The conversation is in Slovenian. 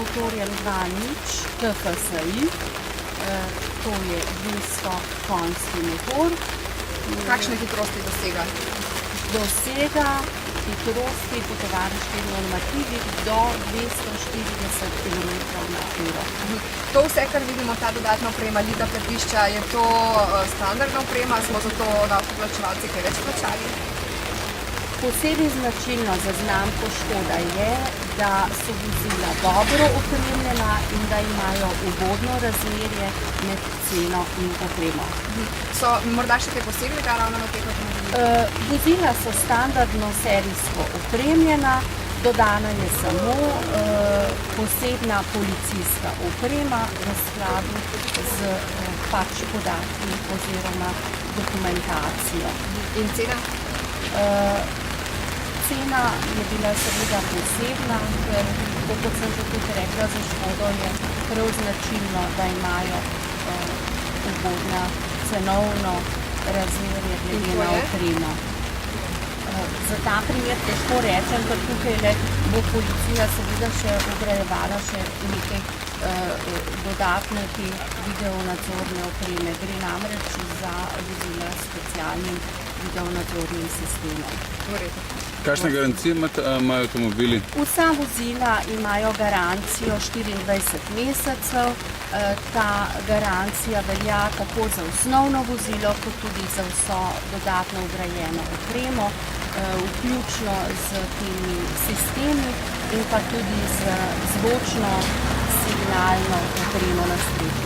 motorjem 2.0 TFSI, to je 200 konjski motor. Kakšne hitrosti dosega? Dosega hitrosti po tovariških normativih do 240 km/h. To vse, kar vidimo, ta dodatna oprema, lita platišča, je to standardna oprema, smo zato davkoplačevalci kaj več plačali? Posebej značilno za znamko Škoda je, da so vozila dobro opremljena in da imajo ugodno razmerje med ceno in opremo. So morda še kaj posebnega ravno na teh avtomobilih? Vozila so standardno serijsko opremljena, dodana je samo posebna policijska oprema v skladu z podatki oziroma dokumentacijo. In cena? Cena je bila seveda posebna, ker, kot sem že tudi rekla, za Škodo je prav značilno, da imajo ugodna cenovno razmerje glede na opremo. Za ta primer težko rečem, ker tukaj bo policija seveda še vgrajevala še nekaj dodatne videonadzorne opreme. Gre namreč za vozila s specialnim videonadzornim sistemom. Kakšne garancije imajo avtomobili? Vsa vozila imajo garancijo 24 mesecev. Ta garancija velja tako za osnovno vozilo, kot tudi za vso dodatno vgrajeno opremo, vključno z temi sistemi in pa tudi z zvočno signalno opremo na strehi.